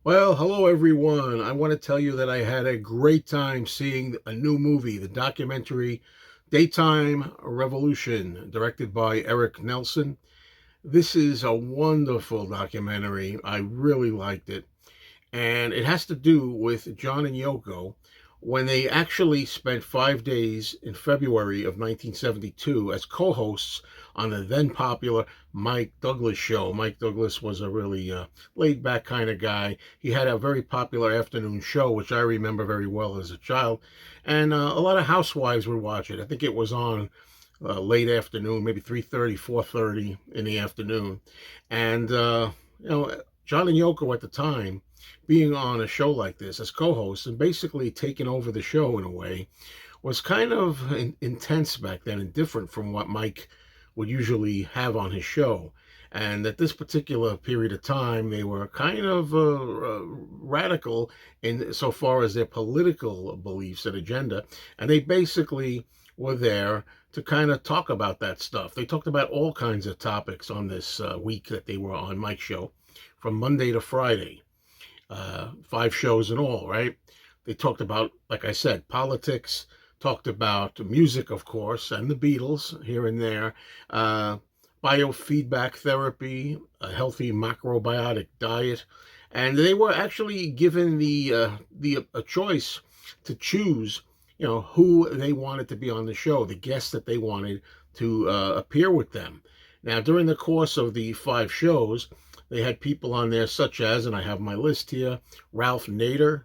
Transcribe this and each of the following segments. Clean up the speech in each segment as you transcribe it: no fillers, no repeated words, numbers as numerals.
Well, hello everyone. I want to tell you that I had a great time seeing a new movie, the documentary Daytime Revolution, directed by Eric Nelson. This is a wonderful documentary. I really liked it. And it has to do with John and Yoko when they actually spent 5 days in February of 1972 as co hosts on the then popular Mike Douglas show. Mike Douglas was a really laid back kind of guy. He had a very popular afternoon show, which I remember very well as a child. And a lot of housewives would watch it. I think it was on late afternoon, maybe 3:30, 4:30 in the afternoon. And, John and Yoko at the time, being on a show like this as co-hosts and basically taking over the show in a way, was kind of intense back then and different from what Mike would usually have on his show. And at this particular period of time, they were kind of radical in so far as their political beliefs and agenda. And they basically were there to kind of talk about that stuff. They talked about all kinds of topics on this week that they were on Mike's show, from Monday to Friday, 5 shows in all, right? They talked about, like I said, politics, talked about music, of course, and the Beatles here and there, uh, biofeedback therapy, a healthy macrobiotic diet, and they were actually given the a choice to choose, who they wanted to be on the show, the guests that they wanted to appear with them. Now, during the course of the 5 shows, they had people on there such as, and I have my list here, Ralph Nader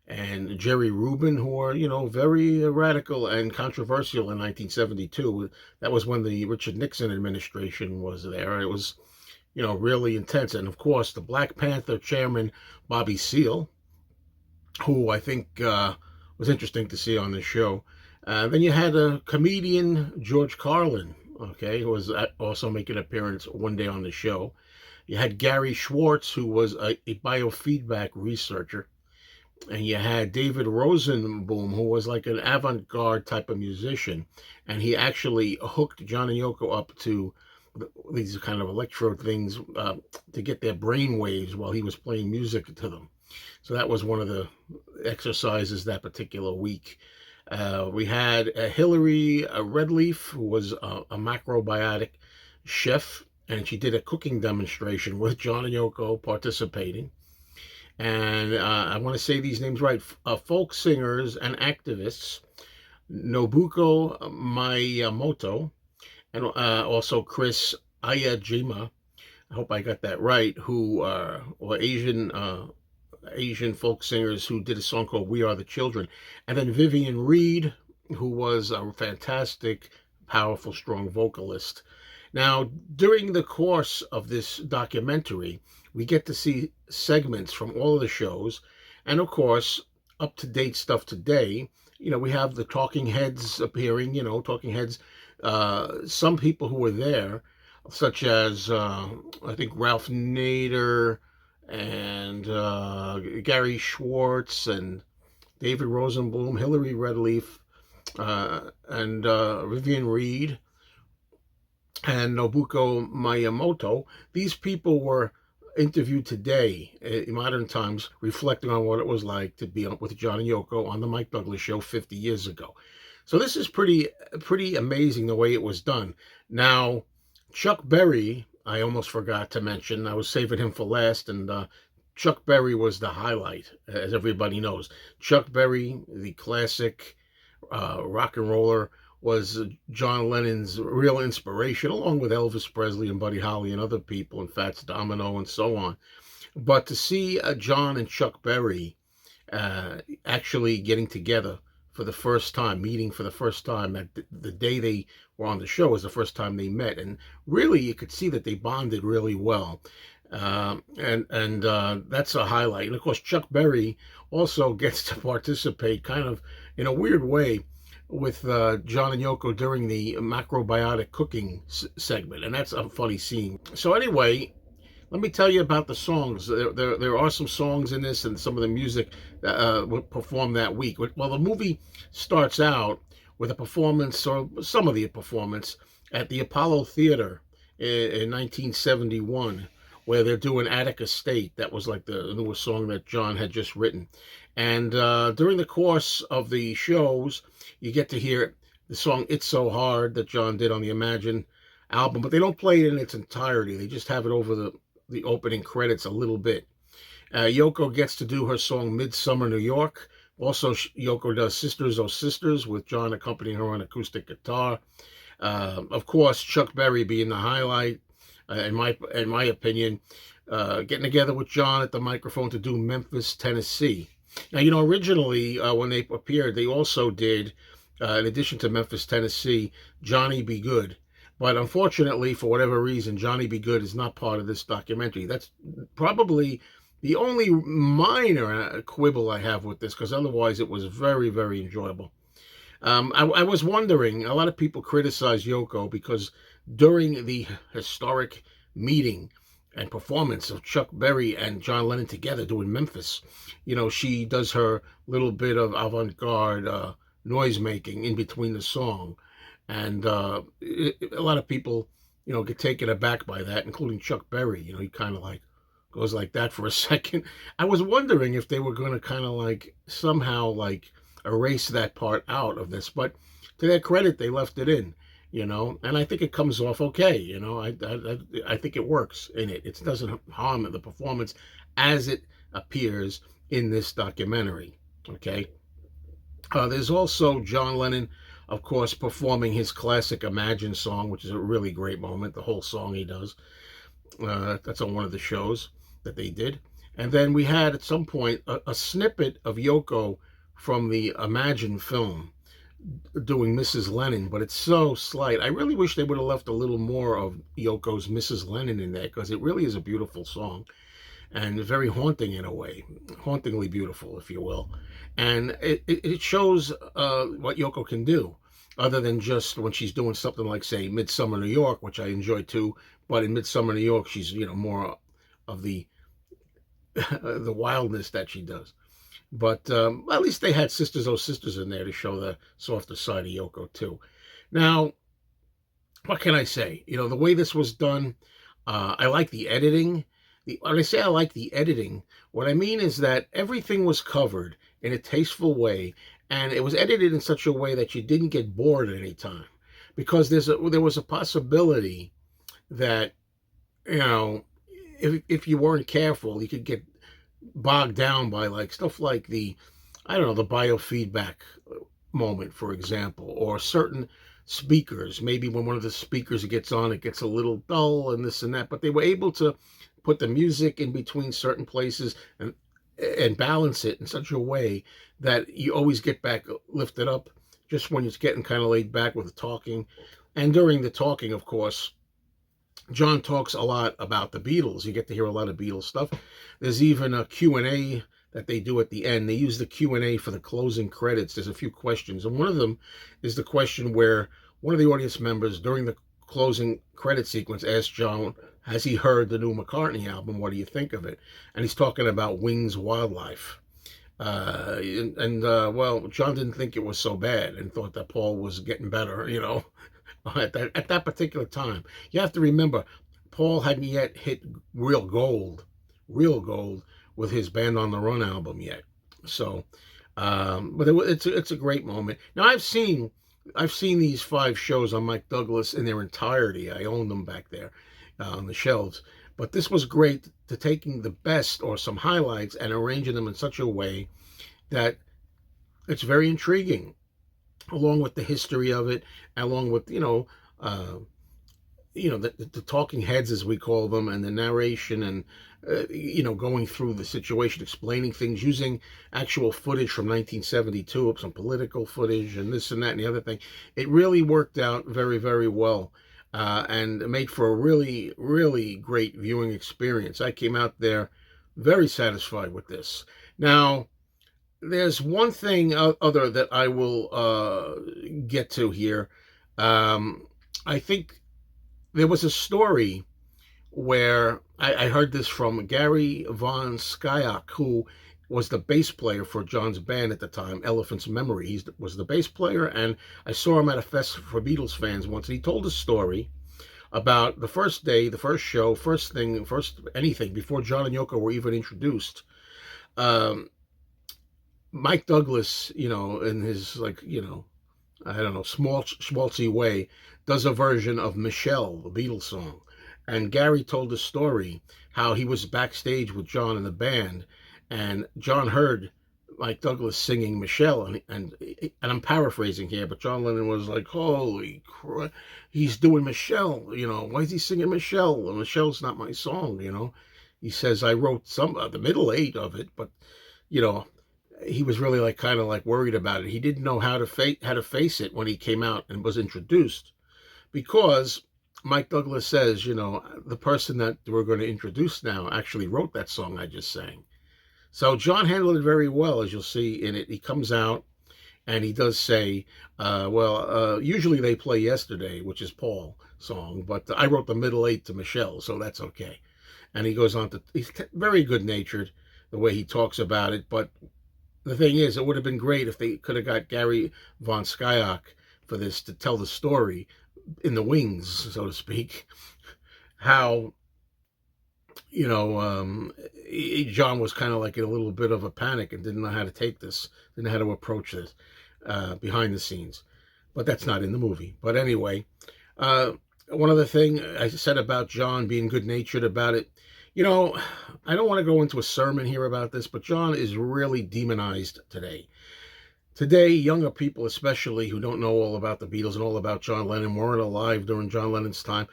and Jerry Rubin, who are, very radical and controversial in 1972. That was when the Richard Nixon administration was there. It was, really intense. And of course, the Black Panther chairman, Bobby Seale, who I think was interesting to see on the show. Then you had a comedian, George Carlin, okay, who was also making an appearance one day on the show. You had Gary Schwartz, who was a biofeedback researcher. And you had David Rosenboom, who was like an avant-garde type of musician. And he actually hooked John and Yoko up to these kind of electrode things to get their brain waves while he was playing music to them. So that was one of the exercises that particular week. We had Hillary Redleaf, who was a macrobiotic chef, and she did a cooking demonstration with John and Yoko participating. And I want to say these names right, folk singers and activists, Nobuko Miyamoto, and also Chris Ayajima. I hope I got that right. Who were Asian folk singers who did a song called "We Are the Children," and then Vivian Reed, who was a fantastic, powerful, strong vocalist. Now, during the course of this documentary, we get to see segments from all of the shows, and of course, up to date stuff today. We have the talking heads appearing, talking heads, some people who were there, such as I think Ralph Nader and Gary Schwartz and David Rosenblum, Hillary Redleaf, and Vivian Reed and Nobuko Miyamoto. These people were interviewed today in modern times, reflecting on what it was like to be with John and Yoko on the Mike Douglas show 50 years ago. So this is pretty amazing the way it was done. Now, Chuck Berry, I almost forgot to mention. I was saving him for last, and Chuck Berry was the highlight, as everybody knows. Chuck Berry, the classic rock and roller, was John Lennon's real inspiration, along with Elvis Presley and Buddy Holly and other people, and Fats Domino and so on. But to see John and Chuck Berry actually getting together for the first time, meeting for the first time, at the day they were on the show was the first time they met, and really you could see that they bonded really well. And that's a highlight. And of course, Chuck Berry also gets to participate kind of in a weird way with John and Yoko during the macrobiotic cooking segment, and that's a funny scene. So anyway, let me tell you about the songs. There are some songs in this, and some of the music performed that week. Well, the movie starts out with a performance, or some of the performance, at the Apollo Theater in 1971, where they're doing Attic Estate. That was like the newest song that John had just written. And during the course of the shows, you get to hear the song It's So Hard that John did on the Imagine album, but they don't play it in its entirety. They just have it over the opening credits a little bit. Yoko gets to do her song Midsummer New York. Also, Yoko does Sisters Oh Sisters with John accompanying her on acoustic guitar. Of course, Chuck Berry being the highlight, in my opinion, getting together with John at the microphone to do Memphis, Tennessee. Now, originally when they appeared, they also did, in addition to Memphis, Tennessee, Johnny Be Good. But unfortunately, for whatever reason, Johnny Be Good is not part of this documentary. That's probably the only minor quibble I have with this, because otherwise it was very, very enjoyable. I was wondering, a lot of people criticize Yoko because during the historic meeting and performance of Chuck Berry and John Lennon together doing Memphis, she does her little bit of avant-garde noise making in between the song. And a lot of people, get taken aback by that, including Chuck Berry. He kind of like goes like that for a second. I was wondering if they were going to kind of like somehow like erase that part out of this, but to their credit, they left it in, and I think it comes off okay. I think it works in it. It doesn't harm the performance as it appears in this documentary. Okay. There's also John Lennon, of course, performing his classic Imagine song, which is a really great moment. The whole song he does. That's on one of the shows that they did. And then we had at some point a snippet of Yoko from the Imagine film doing Mrs. Lennon, but it's so slight. I really wish they would have left a little more of Yoko's Mrs. Lennon in there, because it really is a beautiful song and very haunting in a way, hauntingly beautiful, if you will. And it shows what Yoko can do, other than just when she's doing something like, say, Midsummer New York, which I enjoy too. But in Midsummer New York, she's more of the the wildness that she does. But at least they had Sisters Oh Sisters in there to show the softer side of Yoko too. Now, what can I say? The way this was done, I like the editing. When I say I like the editing, what I mean is that everything was covered in a tasteful way, and it was edited in such a way that you didn't get bored at any time, because there was a possibility that if you weren't careful, you could get bogged down by like stuff like the biofeedback moment, for example, or certain speakers. Maybe when one of the speakers gets on, it gets a little dull and this and that, but they were able to put the music in between certain places and balance it in such a way that you always get back lifted up just when it's getting kind of laid back with the talking. And during the talking, of course, John talks a lot about the Beatles. You get to hear a lot of Beatles stuff. There's even a Q&A that they do at the end. They use the Q&A for the closing credits. There's a few questions, and one of them is the question where one of the audience members during the closing credit sequence asked John, has he heard the new McCartney album? What do you think of it? And he's talking about Wings Wildlife. Well, John didn't think it was so bad and thought that Paul was getting better, at that particular time. You have to remember, Paul hadn't yet hit real gold with his Band on the Run album yet. So, but it's a great moment. Now I've seen these 5 shows on Mike Douglas in their entirety. I own them back there on the shelves. But this was great, to taking the best or some highlights and arranging them in such a way that it's very intriguing, along with the history of it, along with the talking heads, as we call them, and the narration, and going through the situation, explaining things, using actual footage from 1972, some political footage, and this and that and the other thing. It really worked out very, very well, and made for a really, really great viewing experience. I came out there very satisfied with this. Now, there's one thing other that I will get to here. I think there was a story where I heard this from Gary Von Skyok, who was the bass player for John's band at the time, Elephant's Memory. He was the bass player, and I saw him at a fest for Beatles fans once, and he told a story about the first day, the first show, first thing, first anything before John and Yoko were even introduced. Um, Mike Douglas, in his I don't know, small schmaltzy way, does a version of Michelle, the Beatles song. And Gary told the story how he was backstage with John in the band, and John heard Mike Douglas singing Michelle, and I'm paraphrasing here, but John Lennon was like, "Holy crap, he's doing Michelle! Why is he singing Michelle? Michelle's not my song." He says I wrote some the middle eight of it, but you know he was really like kind of like worried about it. He didn't know how to face it when he came out and was introduced, because Mike Douglas says, the person that we're going to introduce now actually wrote that song I just sang. So John handled it very well, as you'll see in it. He comes out and he does say, usually they play Yesterday, which is Paul's song, but I wrote the middle eight to Michelle, so that's okay. And he goes on to, he's very good natured the way he talks about it, but the thing is, it would have been great if they could have got Gary von Skyok for this to tell the story in the wings, so to speak. How, John was kind of like in a little bit of a panic and didn't know how to take this, didn't know how to approach this behind the scenes. But that's not in the movie. But anyway, one other thing I said about John being good natured about it, I don't want to go into a sermon here about this, but John is really demonized today. Today, younger people, especially who don't know all about the Beatles and all about John Lennon, weren't alive during John Lennon's time.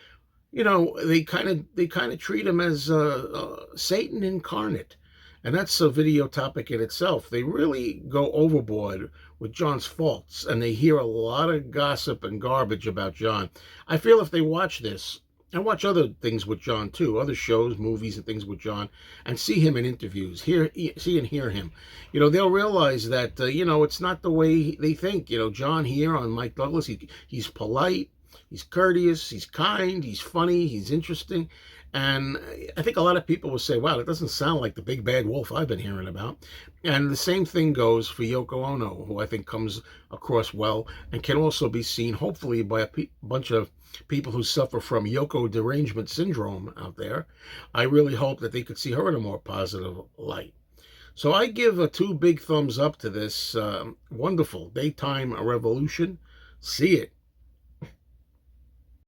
They kind of treat him as Satan incarnate, and that's a video topic in itself. They really go overboard with John's faults, and they hear a lot of gossip and garbage about John. I feel if they watch this and watch other things with John too, other shows, movies, and things with John, and see him in interviews, see and hear him, they'll realize that it's not the way they think. John here on Mike Douglas, he's polite, he's courteous, he's kind, he's funny, he's interesting. And I think a lot of people will say, wow, that doesn't sound like the big bad wolf I've been hearing about. And the same thing goes for Yoko Ono, who I think comes across well and can also be seen, hopefully, by a bunch of people who suffer from Yoko derangement syndrome out there. I really hope that they could see her in a more positive light. So I give a 2 big thumbs up to this wonderful daytime revolution. See it.